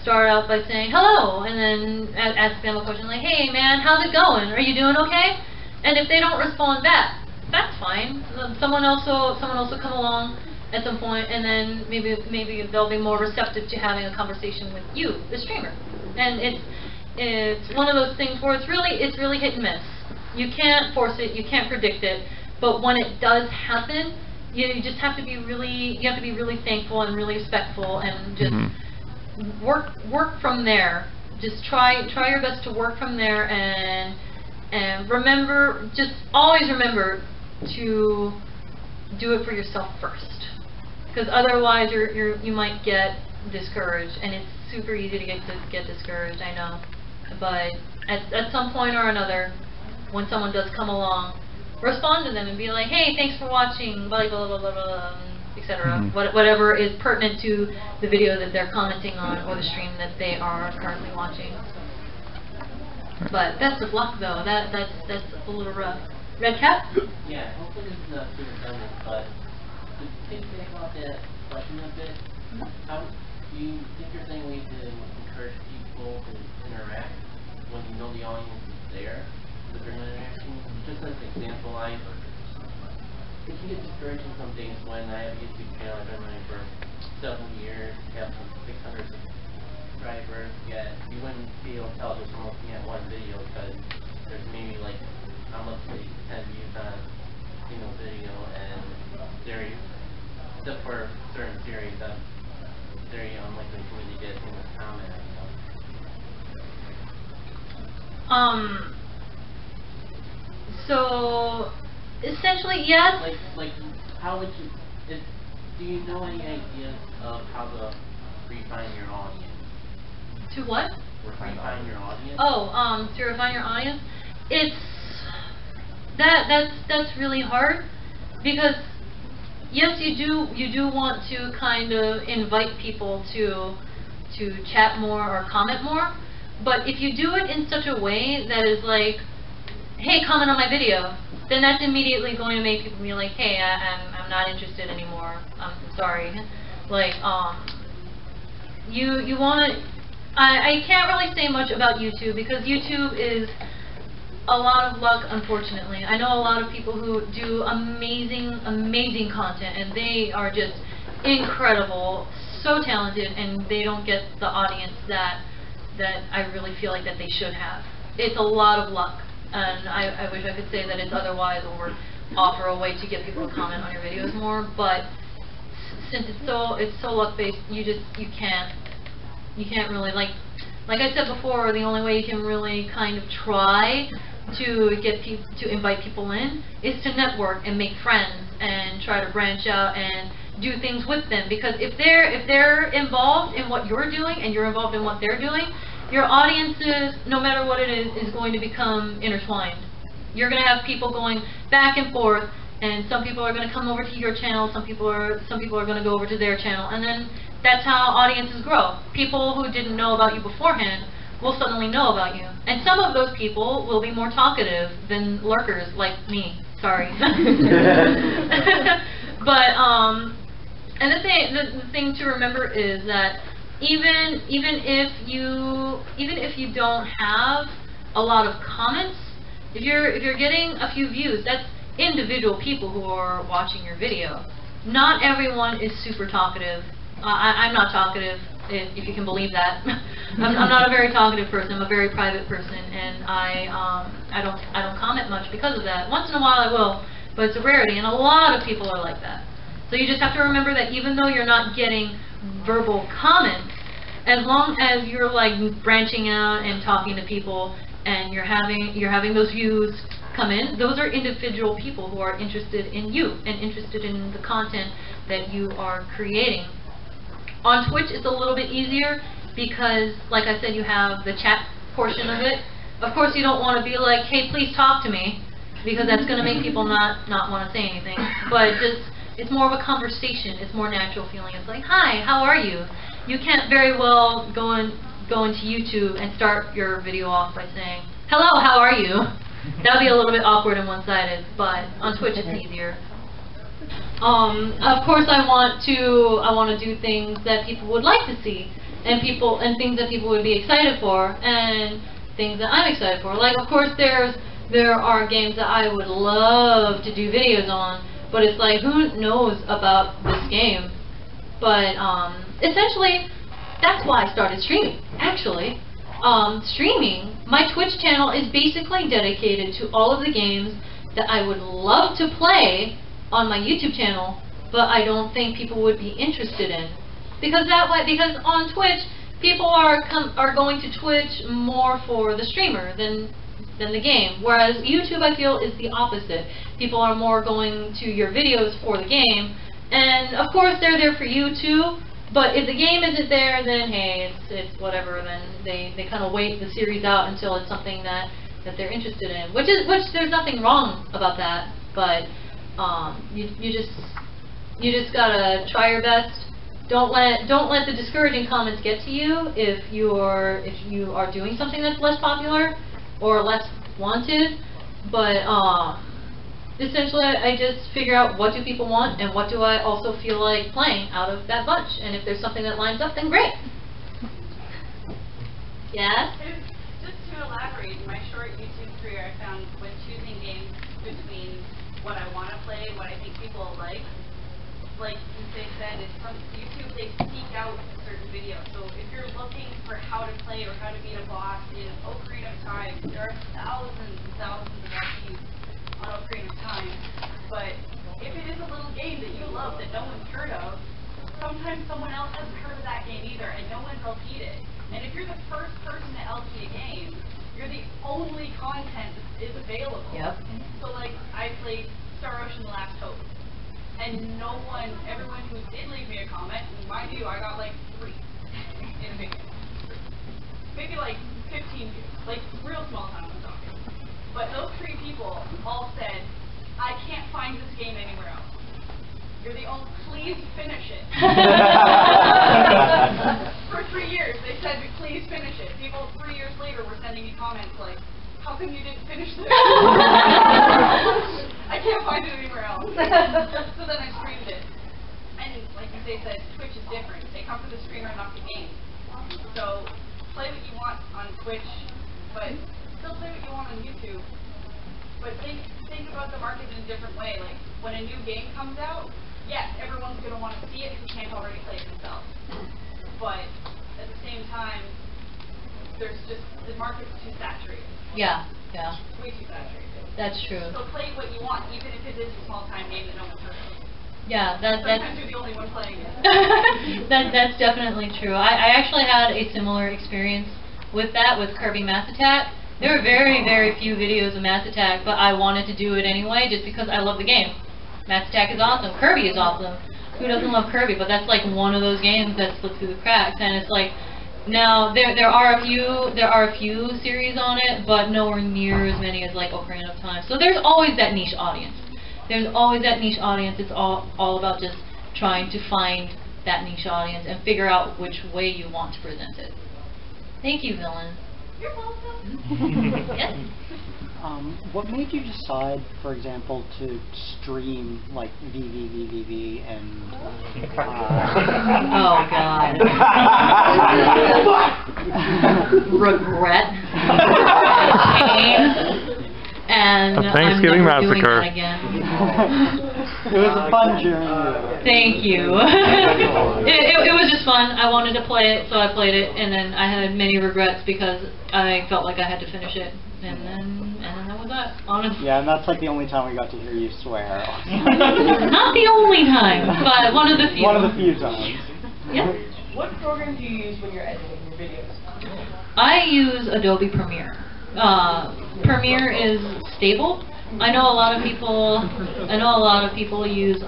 start out by saying hello, and then ask them a question like, hey man, how's it going? Are you doing okay? And if they don't respond back, that's fine. Someone else will come along at some point, and then maybe they'll be more receptive to having a conversation with you, the streamer. And it's one of those things where it's really hit and miss. You can't force it, you can't predict it, but when it does happen, you just have to be really thankful and really respectful, and just work from there. Just try your best to work from there, and remember, just always remember to do it for yourself first, because otherwise you might get discouraged, and it's super easy to get discouraged, I know. But at some point or another, when someone does come along, respond to them and be like, hey, thanks for watching, blah blah blah blah blah, etc. Whatever is pertinent to the video that they're commenting on or the stream that they are currently watching. But best of luck though. That's a little rough. Red Cap? Yeah, hopefully this is not too redundant, but to think about that question a bit, how do you think there's any way to encourage people to interact when you know the audience is there with their interaction? Just as an example, it can get discouraging some days when I have a YouTube channel I've been running for 7 years, have 600 subscribers, yet you wouldn't be able to tell just from looking at one video because there's maybe like, let's say 10 views on a single video, and except for certain series, I'm very unlikely for me to get in the comment. So essentially, yes. Like, how would you? Do you know any ideas of how to refine your audience? To what? Refine your audience. Oh, to refine your audience. That's really hard, because yes, you do want to kind of invite people to chat more or comment more, but if you do it in such a way that is like, hey, comment on my video, then that's immediately going to make people be like, hey, I'm not interested anymore. I'm sorry. Like, you want to. I can't really say much about YouTube, because YouTube is a lot of luck, unfortunately. I know a lot of people who do amazing content, and they are just incredible, so talented, and they don't get the audience that I really feel like that they should have. It's a lot of luck, and I wish I could say that it's otherwise, or offer a way to get people to comment on your videos more, but since it's so luck based, you can't really, like I said before, the only way you can really kind of try to get people to invite people in is to network and make friends and try to branch out and do things with them, because if they're involved in what you're doing and you're involved in what they're doing, your audiences, no matter what it is going to become intertwined. You're going to have people going back and forth, and some people are going to come over to your channel, some people are going to go over to their channel, and then that's how audiences grow. People who didn't know about you beforehand will suddenly know about you. And some of those people will be more talkative than lurkers like me. Sorry. But and the thing to remember is that even if you don't have a lot of comments, if you're getting a few views, that's individual people who are watching your video. Not everyone is super talkative. I'm not talkative, if you can believe that. I'm not a very talkative person. I'm a very private person, and I don't comment much because of that. Once in a while I will, but it's a rarity, and a lot of people are like that. So you just have to remember that even though you're not getting verbal comments, as long as you're like branching out and talking to people and you're having those views come in, those are individual people who are interested in you and interested in the content that you are creating. On Twitch, it's a little bit easier because, like I said, you have the chat portion of it. Of course, you don't want to be like, hey, please talk to me, because that's going to make people not want to say anything. But it's more of a conversation. It's more natural feeling. It's like, hi, how are you? You can't very well go into YouTube and start your video off by saying, hello, how are you? That would be a little bit awkward and one-sided, but on Twitch it's easier. Of course, I want to do things that people would like to see, and things that people would be excited for, and things that I'm excited for. Like, of course, there are games that I would love to do videos on, but it's like, who knows about this game? But essentially, that's why I started streaming. Actually, streaming, my Twitch channel is basically dedicated to all of the games that I would love to play on my YouTube channel, but I don't think people would be interested in. Because on Twitch, people are going to Twitch more for the streamer than the game. Whereas YouTube, I feel, is the opposite. People are more going to your videos for the game, and of course they're there for you too. But if the game isn't there, then hey, it's whatever. Then they kind of wait the series out until it's something that they're interested in. Which there's nothing wrong about that. But you just gotta try your best. Don't let the discouraging comments get to you if you are doing something that's less popular or less wanted. But essentially, I just figure out what do people want and what do I also feel like playing out of that bunch. And if there's something that lines up, then great. Yes? Just to elaborate, in my short YouTube career, I found when choosing games between what I want to play, what I think people will like they said, it's from YouTube, they seek out certain videos. So if you're looking for how to play or how to beat a boss in Ocarina of Time, there are thousands and thousands of LPs on Ocarina of Time. But if it is a little game that you love that no one's heard of, sometimes someone else hasn't heard of that game either, and no one's LP'd it. And if you're the first person to LP a game, you're the only content that is available. Yep. So like, I played Star Ocean: The Last Hope, and everyone who did leave me a comment, and mind you, I got like 3 in a video. Maybe like 15 views, like real small time I'm talking. But those 3 people all said, I can't find this game anywhere else. You're the only, please finish it. For 3 years, they said, please finish it. People 3 years later were sending me comments like, how come you didn't finish this? I can't find it anywhere else. So then I streamed it. And like they said, Twitch is different. They come for the streamer, not the game. So play what you want on Twitch, but still play what you want on YouTube. But think about the market in a different way. Like, when a new game comes out, yes, everyone's going to want to see it who can't already play it themselves. But at the same time, the market's too saturated. Yeah, yeah. Way too saturated. That's true. So play what you want, even if it is a small-time game that no one's heard of. Yeah, Sometimes you're the only one playing it. That's definitely true. I actually had a similar experience with that, with Kirby Mass Attack. There were very, very few videos of Mass Attack, but I wanted to do it anyway just because I love the game. Mass Attack is awesome. Kirby is awesome. Who doesn't love Kirby? But that's like one of those games that slipped through the cracks, and it's like, now there are a few series on it, but nowhere near as many as like Ocarina of Time. So there's always that niche audience. There's always that niche audience. It's all about just trying to find that niche audience and figure out which way you want to present it. Thank you, Villain. You're welcome. Yes. What made you decide, for example, to stream like VVVVV and? Oh God. Regret. Pain. And A Thanksgiving I'm never massacre. doing that again. It was a fun journey. Thank you. it was just fun. I wanted to play it, so I played it, and then I had many regrets because I felt like I had to finish it, and then that was that. Honestly. Yeah, and that's like the only time we got to hear you swear. Not the only time, but one of the few. One of the few times. Yeah. What program do you use when you're editing your videos? I use Adobe Premiere. Premiere is stable. I know a lot of people use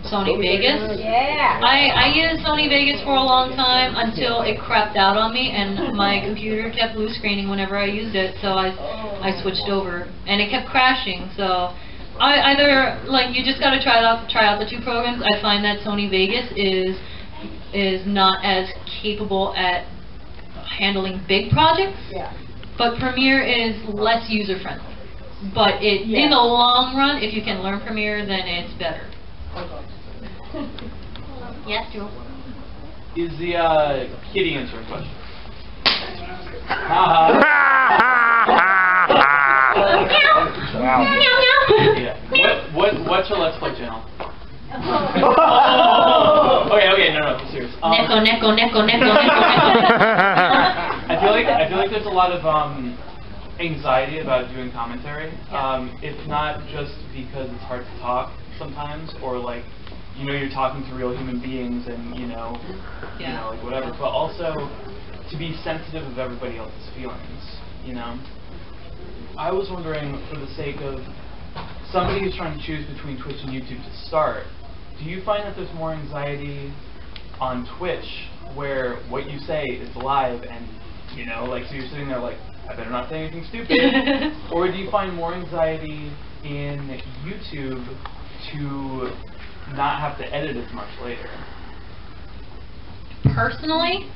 Sony Vegas. Yeah. I used Sony Vegas for a long time until it crapped out on me and my computer kept blue screening whenever I used it, so I switched over and it kept crashing. So I either, like, you just gotta try out the two programs. I find that Sony Vegas is not as capable at handling big projects, but Premiere is less user friendly. But in the long run, if you can learn Premiere, then it's better. Yes, Joel? Is the kitty answering question? Yeah. What's your Let's Play channel? Okay, no, serious. Neko. I feel like there's a lot of anxiety about doing commentary. It's not just because it's hard to talk sometimes, or like, you know, you're talking to real human beings and you know, like whatever, but also to be sensitive of everybody else's feelings. You know, I was wondering, for the sake of somebody who's trying to choose between Twitch and YouTube to start, do you find that there's more anxiety on Twitch, where what you say is live and, you know, like, so you're sitting there like, I better not say anything stupid, or do you find more anxiety in YouTube to not have to edit as much later? Personally,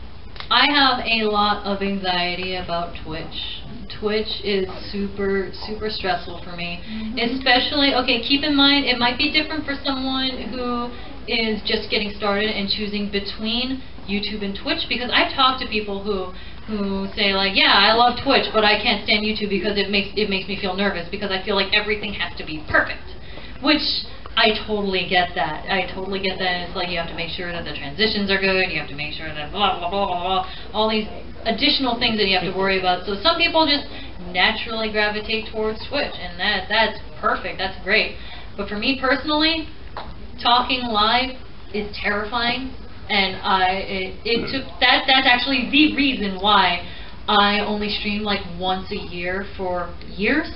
I have a lot of anxiety about Twitch. Twitch is super stressful for me. Especially, okay, keep in mind, it might be different for someone who is just getting started and choosing between YouTube and Twitch, because I've talked to people who say like, yeah, I love Twitch, but I can't stand YouTube because it makes me feel nervous because I feel like everything has to be perfect. Which I totally get that. It's like you have to make sure that the transitions are good, you have to make sure that blah, blah, blah, blah, blah, all these additional things that you have to worry about. So some people just naturally gravitate towards Twitch, and that's perfect, that's great. But for me personally, talking live is terrifying, and that's actually the reason why I only stream like once a year for years.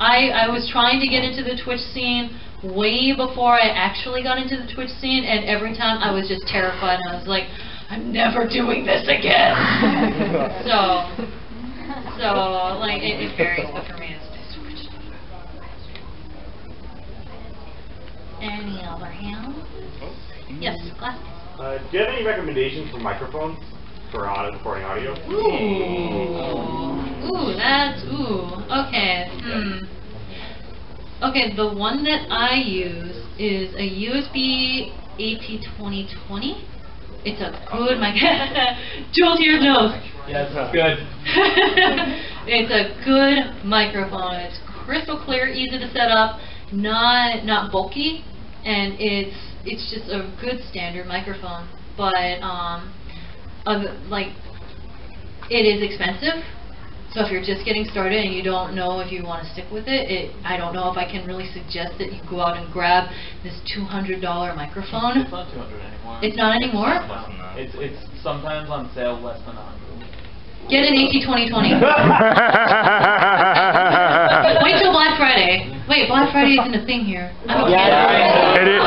I was trying to get into the Twitch scene way before I actually got into the Twitch scene, and every time I was just terrified, and I was like, I'm never doing this again. so like it varies, but for me it's Twitch. Any other hands? Yes, Glass. Do you have any recommendations for microphones for recording audio? Okay. Okay, the one that I use is a USB AT2020. It's a good mic. Jules here knows. Yes, that's good. It's a good microphone. It's crystal clear, easy to set up, not bulky, and it's just a good standard microphone. But like, it is expensive. So if you're just getting started and you don't know if you want to stick with it, I don't know if I can really suggest that you go out and grab this $200 microphone. It's not 200 anymore. It's not anymore? It's sometimes on sale less than 100. Get an AT2020. Wait till Black Friday. Wait, Black Friday isn't a thing here. It is.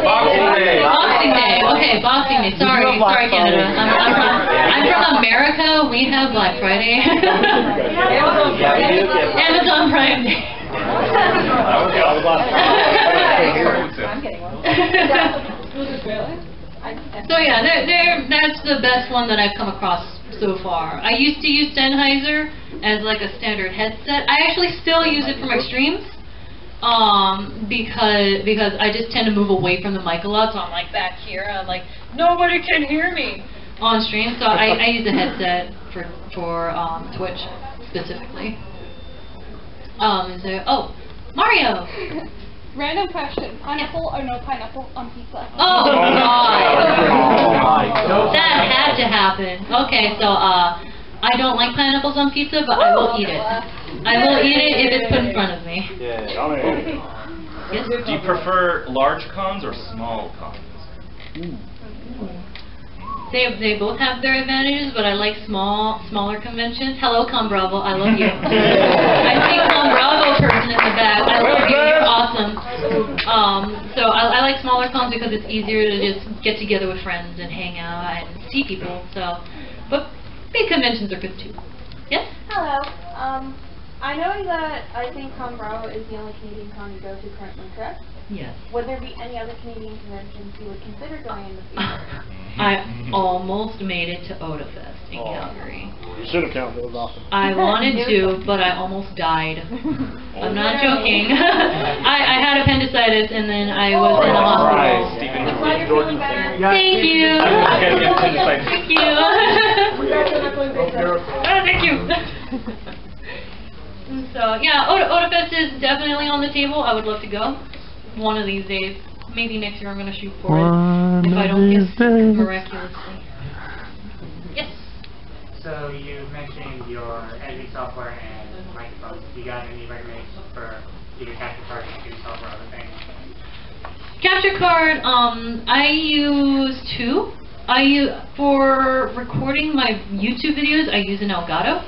Boxing Day. Boxing Day. Okay, Boxing Day. Sorry, Canada. I'm from America. We have Black Friday. Amazon Prime Day. I'm getting one. So yeah, that's the best one that I've come across so far. I used to use Sennheiser as like a standard headset. I actually still use it for my streams, because I just tend to move away from the mic a lot. So I'm like back here, and I'm like, nobody can hear me on stream. So I use a headset for Twitch specifically. Mario. Random question. Pineapple or no pineapple on pizza? Oh, God. That had to happen. Okay, so I don't like pineapples on pizza, but I will eat it. I will eat it if it's put in front of me. Yeah. Yes? Do you prefer large cons or small cons? They both have their advantages, but I like smaller conventions. Hello, ConBravo, I love you. I see ConBravo person in the back. I love you. You're awesome. So I like smaller cons because it's easier to just get together with friends and hang out and see people. So, but big conventions are good too. Yes. Hello. I know that I think ConBravo is the only Canadian con you go to currently, correct? Yes. Would there be any other Canadian conventions you would consider going in the future? I almost made it to Otafest in Calgary. You should have counted. It was awesome. I wanted to, but I almost died. I'm not joking. I had appendicitis and then I was in the hospital. Thank you. Thank you. Thank you. So yeah, Otafest is definitely on the table. I would love to go one of these days. Maybe next year I'm going to shoot for it if I don't get sick miraculously. Yes. So you mentioned your editing software and microphones. You got any recommendations for either capture card or shooting software or other things? Capture card, I use two. For recording my YouTube videos, I use an Elgato.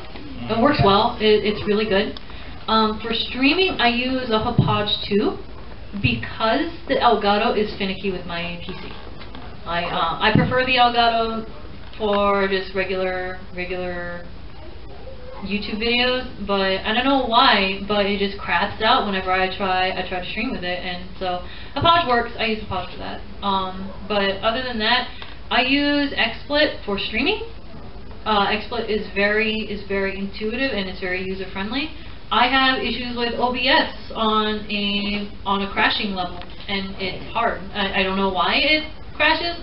It works well. It's really good. For streaming, I use a Hauppauge 2 because the Elgato is finicky with my PC. I prefer the Elgato for just regular YouTube videos, but I don't know why, but it just craps out whenever I try to stream with it, and so Hauppauge works. I use Hauppauge for that. But other than that, I use XSplit for streaming. XSplit is very intuitive and it's very user friendly. I have issues with OBS on a crashing level, and it's hard. I don't know why it crashes.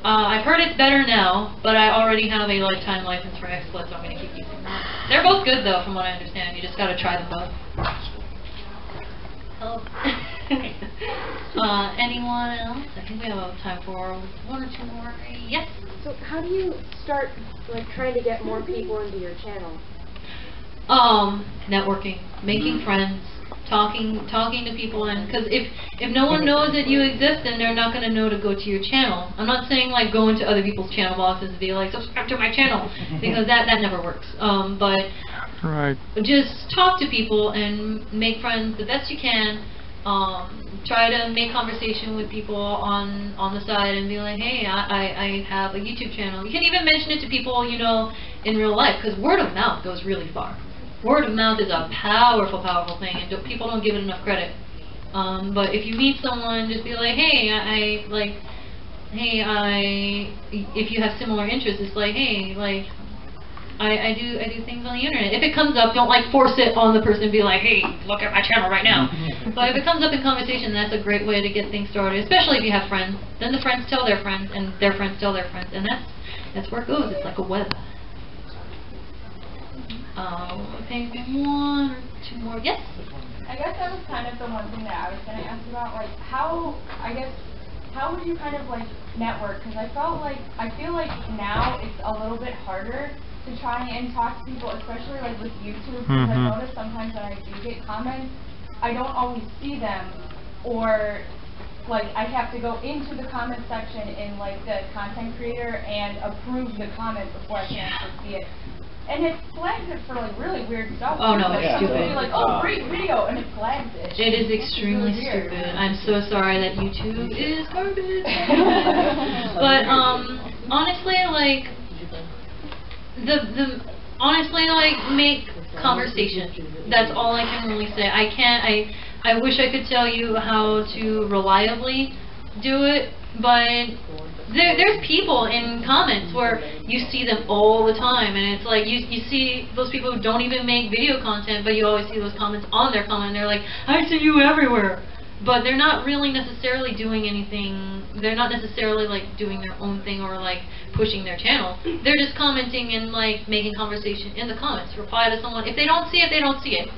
I've heard it's better now, but I already have a lifetime license for XSplit, so I'm going to keep using that. They're both good though, from what I understand. You just got to try them both. Hello. Anyone else? I think we have time for one or two more. Yes. So how do you start trying to get more people into your channel? Networking, making friends, talking to people, and because if no one knows that you exist, then they're not going to know to go to your channel. I'm not saying like go into other people's channel boxes and be like subscribe to my channel, because that never works. But just talk to people and make friends the best you can. Try to make conversation with people on the side and be like, hey, I have a YouTube channel. You can even mention it to people you know in real life, because word of mouth goes really far. Word of mouth is a powerful thing, and people don't give it enough credit. But if you meet someone, just be like, hey, if you have similar interests, it's like, hey, like, I do things on the internet. If it comes up, don't like force it on the person and be like, hey, look at my channel right now. But if it comes up in conversation, that's a great way to get things started, especially if you have friends. Then the friends tell their friends, and their friends tell their friends, and that's where it goes. It's like a web. I think one or two more. Yes? I guess that was kind of the one thing that I was going to ask about, like, how would you kind of, like, network? Because I feel like now it's a little bit harder to try and talk to people, especially, like, with YouTube, because I notice sometimes when I do get comments, I don't always see them, or, like, I have to go into the comment section in, like, the content creator and approve the comment before I can actually see it. And it flags it for like really weird stuff. Oh no, like, it's stupid. Be like, oh, great video, and it flags it. It is extremely stupid. I'm so sorry that YouTube is garbage. But honestly, like honestly, like, make conversation. That's all I can really say. I wish I could tell you how to reliably do it, but there's people in comments where you see them all the time, and it's like you see those people who don't even make video content, but you always see those comments on their comment, and they're like, I see you everywhere. But they're not really necessarily doing anything. They're not necessarily like doing their own thing or like pushing their channel. They're just commenting and like making conversation in the comments. Reply to someone. If they don't see it, they don't see it.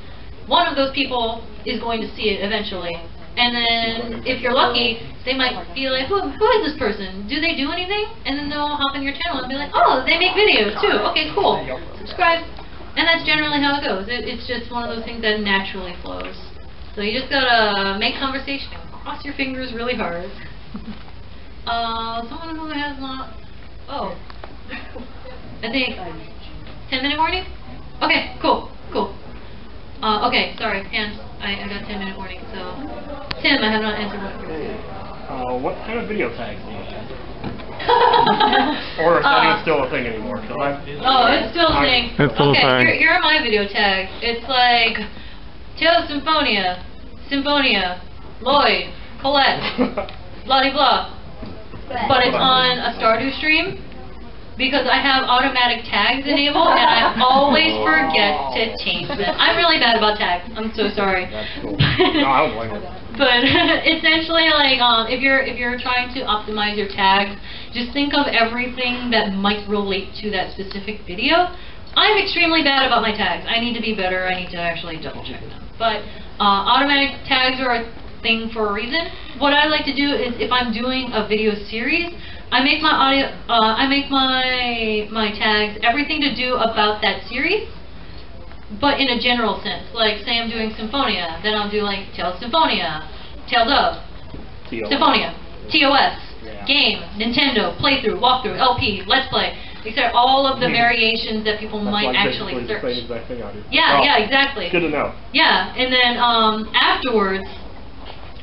One of those people is going to see it eventually. And then, if you're lucky, they might be like, who is this person? Do they do anything? And then they'll hop on your channel and be like, oh, they make videos too. Okay, cool. Subscribe. And that's generally how it goes. It's just one of those things that naturally flows. So you just gotta make conversation and cross your fingers really hard. Someone who has not Oh. I think 10-minute warning? Okay, cool. Okay, sorry, hands. I got 10-minute warning, so. Tim, I have not answered one question. What kind of video tags do you have? Or is that even still a thing anymore? It's still a thing. It's still a thing. Here are my video tags. It's like Tales Symphonia, Lloyd, Colette, blah blah. But it's on a Stardew stream because I have automatic tags enabled and I always forget to change them. I'm really bad about tags. I'm so sorry. That's cool. No, I don't blame it. But essentially, like, if you're trying to optimize your tags, just think of everything that might relate to that specific video. I'm extremely bad about my tags. I need to be better. I need to actually double check them. But automatic tags are a thing for a reason. What I like to do is, if I'm doing a video series, I make my tags everything to do about that series, but in a general sense. Like, say I'm doing Symphonia, then I'll do like Tales Symphonia, Tales of, Symphonia, TOS, game, Nintendo, playthrough, walkthrough, LP, let's play, etc. All of the variations that people might actually search. Yeah, exactly. Good to know. Yeah, and then afterwards,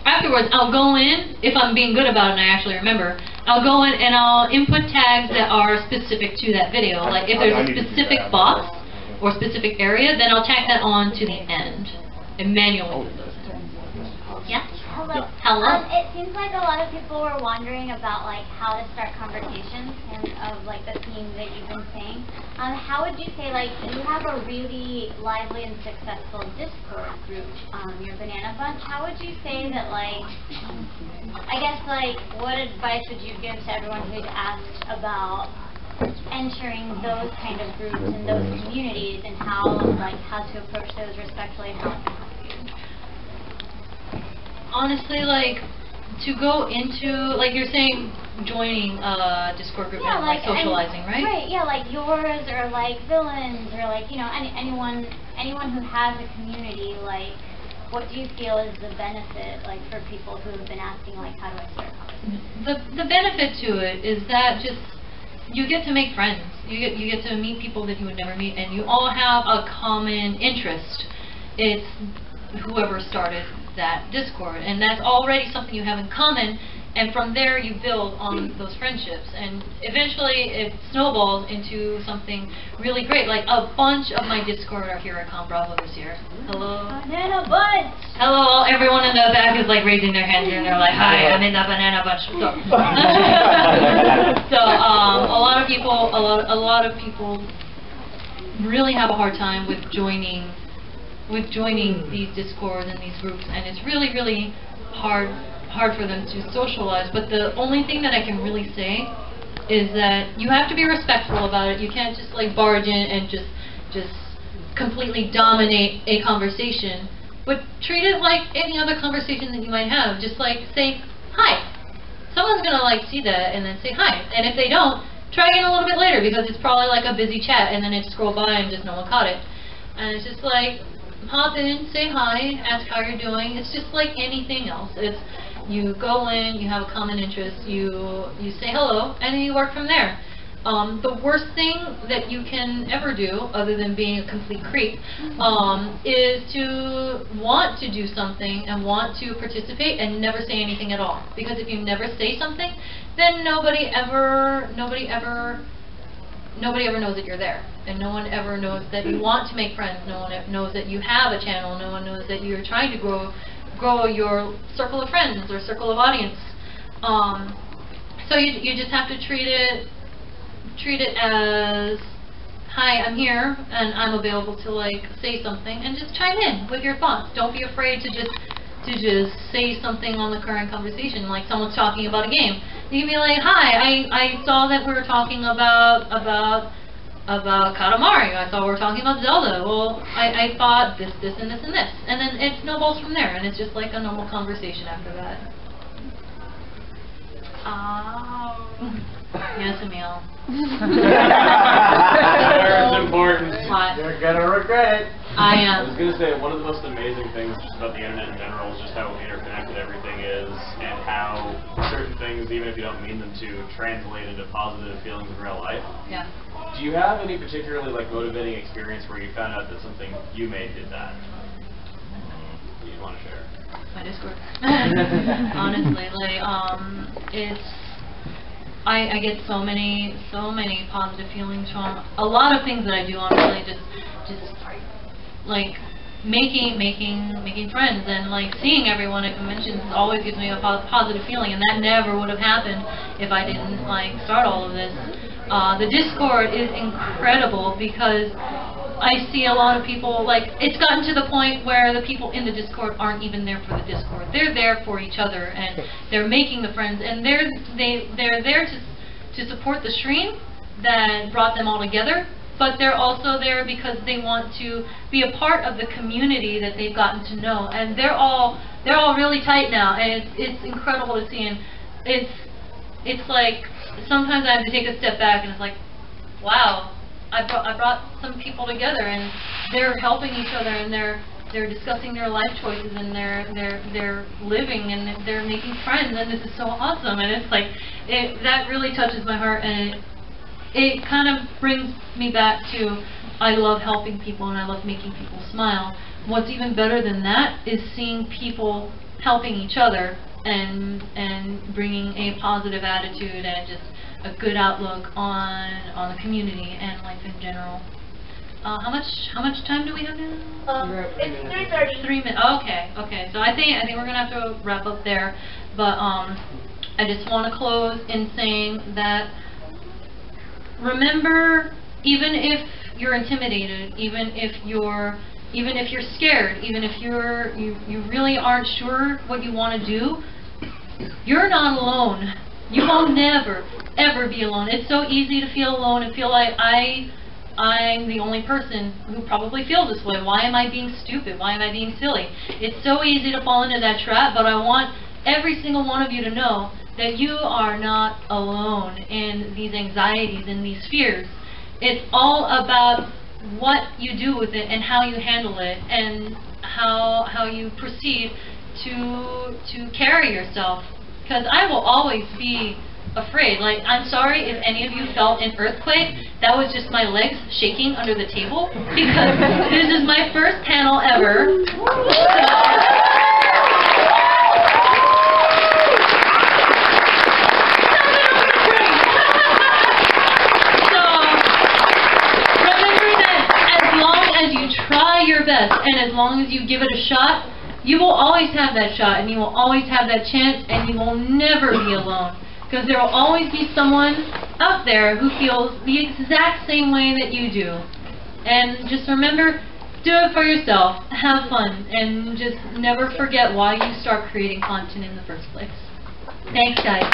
I'll go in, if I'm being good about it and I actually remember, I'll go in and I'll input tags that are specific to that video. Like, if there's a specific box or specific area, then I'll tack that on to the end and manually put those in. Yeah? Hello. It seems like a lot of people were wondering about like how to start conversations and of like the themes that you've been saying. How would you say, like, you have a really lively and successful Discord group, your Banana Bunch. How would you say that, like, I guess, like, what advice would you give to everyone who's asked about entering those kind of groups and those communities and how to approach those respectfully and how it can help you? Honestly, like, to go into, like, you're saying joining a Discord group and like socializing, right? Right, yeah, like yours or like Villains or like, you know, anyone who has a community, like, what do you feel is the benefit, like, for people who have been asking, like, how do I start a conversation? The benefit to it is that just you get to make friends. You get to meet people that you would never meet, and you all have a common interest. It's whoever started that Discord, and that's already something you have in common, and from there you build on those friendships, and eventually it snowballs into something really great. Like, a bunch of my Discord are here at ConBravo this year. Hello. Banana Bunch! Hello, everyone in the back is like raising their hands and they're like, hi, I'm in the Banana Bunch. So, a lot of people really have a hard time with joining these Discords and these groups, and it's really, really hard for them to socialize. But the only thing that I can really say is that you have to be respectful about it. You can't just like barge in and just completely dominate a conversation, but treat it like any other conversation that you might have. Just like say hi. Someone's gonna like see that and then say hi, and if they don't, try again a little bit later, because it's probably like a busy chat and then it scrolled by and just no one caught it. And it's just like, hop in, say hi, ask how you're doing. It's just like anything else. It's, you go in, you have a common interest, you say hello, and then you work from there. The worst thing that you can ever do, other than being a complete creep, is to want to do something and want to participate and never say anything at all. Because if you never say something, then nobody ever knows that you're there, and no one ever knows that you want to make friends. No one knows that you have a channel. No one knows that you're trying to grow your circle of friends or circle of audience. So you just have to treat it as, hi, I'm here and I'm available to like say something, and just chime in with your thoughts. Don't be afraid to just say something on the current conversation. Like, someone's talking about a game, you can be like, hi, I saw that we were talking about Katamari. I saw we were talking about Zelda. Well, I thought this, and this, and this. And then it snowballs from there, and it's just like a normal conversation after that. Yes, Emil. That's important. What? You're gonna regret it. I was going to say, one of the most amazing things just about the internet in general is just how interconnected everything is, and how certain things, even if you don't mean them to, translate into positive feelings in real life. Yeah. Do you have any particularly motivating experience where you found out that something you made did that? You want to share? My Discord. Honestly, it's. I get so many positive feelings from a lot of things that I do. I'm really just making friends, and seeing everyone at conventions always gives me a positive feeling, and that never would have happened if I didn't start all of this. The Discord is incredible because I see a lot of people, it's gotten to the point where the people in the Discord aren't even there for the Discord. They're there for each other, and they're making the friends, and they're there to support the stream that brought them all together, but they're also there because they want to be a part of the community that they've gotten to know, and they're all really tight now, and it's incredible to see, and it's like sometimes I have to take a step back, and it's like, wow. I brought some people together, and they're helping each other, and they're discussing their life choices, and they're living, and they're making friends, and this is so awesome. And it's that really touches my heart, and it kind of brings me back to I love helping people, and I love making people smile. What's even better than that is seeing people helping each other and bringing a positive attitude and just a good outlook on the community and life in general. How much time do we have now? It's 3:30. 3 minutes. Okay. So I think we're gonna have to wrap up there. But I just want to close in saying that remember, even if you're intimidated, even if you're scared, even if you really aren't sure what you want to do, you're not alone. You will never, ever be alone. It's so easy to feel alone and feel like I'm the only person who probably feels this way. Why am I being stupid? Why am I being silly? It's so easy to fall into that trap, but I want every single one of you to know that you are not alone in these anxieties and these fears. It's all about what you do with it and how you handle it and how you proceed to carry yourself. Because I will always be afraid. I'm sorry if any of you felt an earthquake. That was just my legs shaking under the table because this is my first panel ever. So remember that as long as you try your best and as long as you give it a shot, you will always have that shot, and you will always have that chance, and you will never be alone. Because there will always be someone out there who feels the exact same way that you do. And just remember, do it for yourself, have fun, and just never forget why you start creating content in the first place. Thanks, guys.